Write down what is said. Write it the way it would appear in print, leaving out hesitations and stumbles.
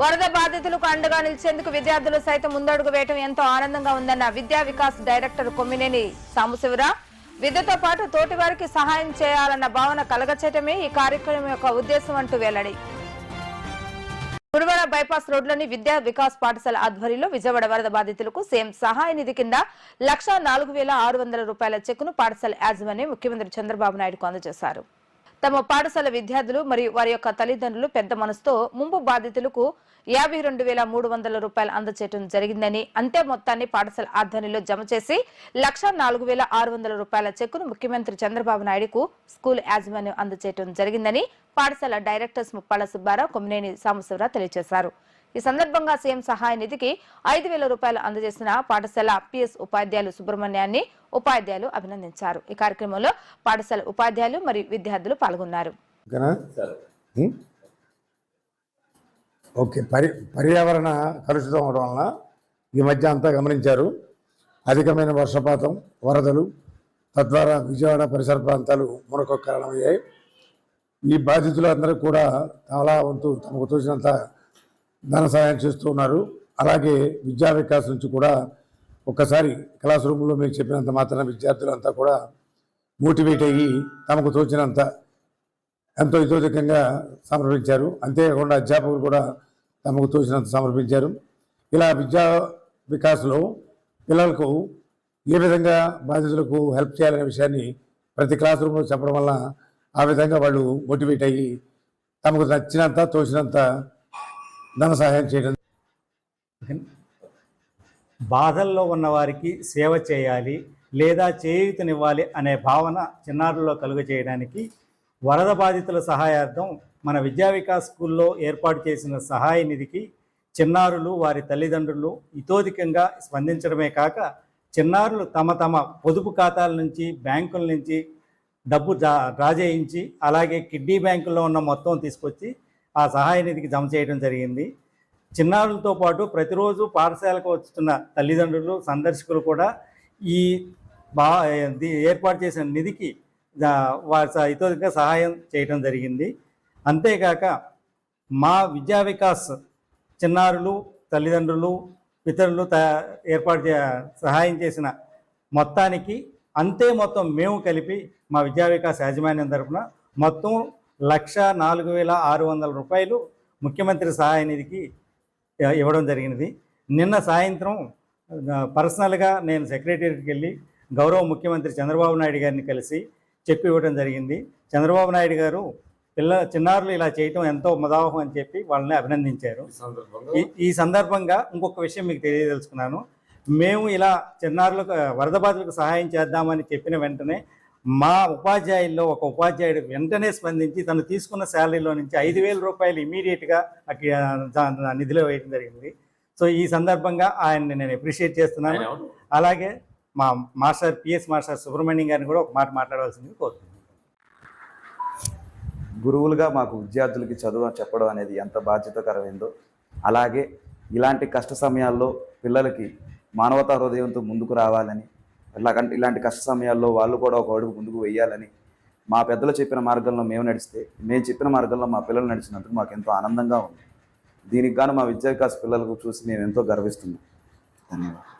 వరద బాధితులకు అండగా నిలిచేందుకు విద్యార్థులు సైతం ముందడుగు వేయడం ఎంతో ఆనందంగా ఉందన్న విద్యా వికాస్ డైరెక్టర్ కొమ్మినేని సాంబశివరావు. విద్యతో పాటు తోటి వారికి సహాయం చేయాలన్న భావన కలగచేయటమే ఈ కార్యక్రమం యొక్క ఉద్దేశం అంటూ వెల్లడి. గురువాడ బైపాస్ రోడ్లోని విద్యా వికాస్ పాఠశాల ఆధ్వర్యంలో విజయవాడ వరద బాధితులకు సీఎం సహాయ నిధి కింద 1,04,600 రూపాయల చెక్కును పాఠశాల యాజమాన్యం ముఖ్యమంత్రి చంద్రబాబు నాయుడుకు అందజేశారు. తమ పాఠశాల విద్యార్థులు మరియు వారి యొక్క తల్లిదండ్రులు పెద్ద మనసుతో ముంపు బాధితులకు 52,300 రూపాయలు అందజేయడం జరిగిందని, అంతే మొత్తాన్ని పాఠశాల ఆధ్వర్యంలో జమ చేసి 1,04,600 రూపాయల చెక్కును ముఖ్యమంత్రి చంద్రబాబు నాయుడుకు స్కూల్ యాజమాన్యం అందజేయడం జరిగిందని పాఠశాల డైరెక్టర్స్ ముప్పాళ్ల సుబ్బారావు, కొమ్మినేని సాంబశివరావు తెలియజేశారు. ఈ సందర్భంగా సీఎం సహాయ నిధికి 5,000 రూపాయలు అందజేసిన పాఠశాల పిఎస్ ఉపాధ్యాయులు సుబ్రహ్మణ్యాన్ని ఉపాధ్యాయులు అభినందించారు. ఈ కార్యక్రమంలో పాఠశాల ఉపాధ్యాయులు మరియు విద్యార్థులు పాల్గొన్నారు. పర్యావరణ కలుషితం అవడం వలన ఈ మధ్య అంతా గమనించారు. అధికమైన వర్షపాతం, వరదలు, తద్వారా విజయవాడ పరిసర ప్రాంతాలు మునకు కారణమయ్యాయి. ఈ బాధితులందరూ కూడా చాలా వంతు తమకు తోచినంత ధన సహాయం చేస్తూ ఉన్నారు. అలాగే విద్యా వికాస్ నుంచి కూడా ఒక్కసారి క్లాస్ రూమ్లో మీరు చెప్పినంత మాత్రాన విద్యార్థులంతా కూడా మోటివేట్ అయ్యి తమకు తోచినంత ఎంతో ఇతోధికంగా సమర్పించారు. అంతేకాకుండా అధ్యాపకులు కూడా తమకు తోచినంత సమర్పించారు. ఇలా విద్యా వికాస్లో పిల్లలకు ఏ విధంగా బాధితులకు హెల్ప్ చేయాలనే విషయాన్ని ప్రతి క్లాస్ రూమ్లో చెప్పడం వల్ల ఆ విధంగా వాళ్ళు మోటివేట్ అయ్యి తమకు నచ్చినంత తోచినంత ధన సహాయం చేయడం. బాధల్లో ఉన్న వారికి సేవ చేయాలి లేదా చేయూతనివ్వాలి అనే భావన చిన్నారుల్లో కలుగ చేయడానికి వరద బాధితుల సహాయార్థం మన విద్యా వికాస్ స్కూల్లో ఏర్పాటు చేసిన సహాయ నిధికి చిన్నారులు, వారి తల్లిదండ్రులు ఇతోధికంగా స్పందించడమే కాక చిన్నారులు తమ తమ పొదుపు ఖాతాల నుంచి, బ్యాంకుల నుంచి డబ్బు డ్రా చేయించి అలాగే కిడ్నీ బ్యాంకుల్లో ఉన్న మొత్తం తీసుకొచ్చి ఆ సహాయ నిధికి జమ చేయడం జరిగింది. చిన్నారులతో పాటు ప్రతిరోజు పాఠశాలకు వస్తున్న తల్లిదండ్రులు, సందర్శకులు కూడా ఈ ఏర్పాటు చేసిన నిధికి ఇతోధికంగా సహాయం చేయడం జరిగింది. అంతేకాక మా విద్యా వికాస్ చిన్నారులు, తల్లిదండ్రులు, ఇతరులు సహాయం చేసిన మొత్తానికి అంతే మొత్తం మేము కలిపి మా విద్యా వికాస్ యాజమాన్యం తరఫున మొత్తం 1,04,600 రూపాయలు ముఖ్యమంత్రి సహాయ నిధికి ఇవ్వడం జరిగినది. నిన్న సాయంత్రం పర్సనల్గా నేను సెక్రటేరియట్కి వెళ్ళి గౌరవ ముఖ్యమంత్రి చంద్రబాబు నాయుడు గారిని కలిసి చెక్కు ఇవ్వడం జరిగింది. చంద్రబాబు నాయుడు గారు చిన్నారులు ఇలా చేయటం ఎంతో ముదావహం అని చెప్పి వాళ్ళని అభినందించారు. ఈ సందర్భంగా ఇంకొక విషయం మీకు తెలియదలుచుకున్నాను. మేము ఇలా చిన్నారులకు వరద బాధితులకు సహాయం చేద్దామని చెప్పిన వెంటనే మా ఉపాధ్యాయుల్లో ఒక ఉపాధ్యాయుడు వెంటనే స్పందించి తను తీసుకున్న శాలరీలో నుంచి 5,000 రూపాయలు ఇమీడియట్గా నిధిలో వేయడం జరిగింది. సో ఈ సందర్భంగా ఆయన్ని నేను అప్రిషియేట్ చేస్తున్నాను. అలాగే మా మాస్టర్ పిఎస్ మాస్టర్ సుబ్రహ్మణ్యం గారిని కూడా ఒక మాట మాట్లాడవలసింది కోరుతున్నాను. గురువులుగా మాకు విద్యార్థులకి చదువు చెప్పడం అనేది ఎంత బాధ్యతకరమైందో, అలాగే ఇలాంటి కష్ట సమయాల్లో పిల్లలకి మానవతా హృదయంతో ముందుకు రావాలని, ఇలాంటి కష్ట సమయాల్లో వాళ్ళు కూడా ఒక అడుగు ముందుకు వెయ్యాలని మా పెద్దలు చెప్పిన మార్గంలో మేము చెప్పిన మార్గంలో మా పిల్లలు నడిచినందుకు మాకు ఎంతో ఆనందంగా ఉంది. దీనికి గాను మా విద్యా వికాస్ పిల్లలకు చూసి మేము ఎంతో గర్విస్తున్నాం. ధన్యవాదాలు.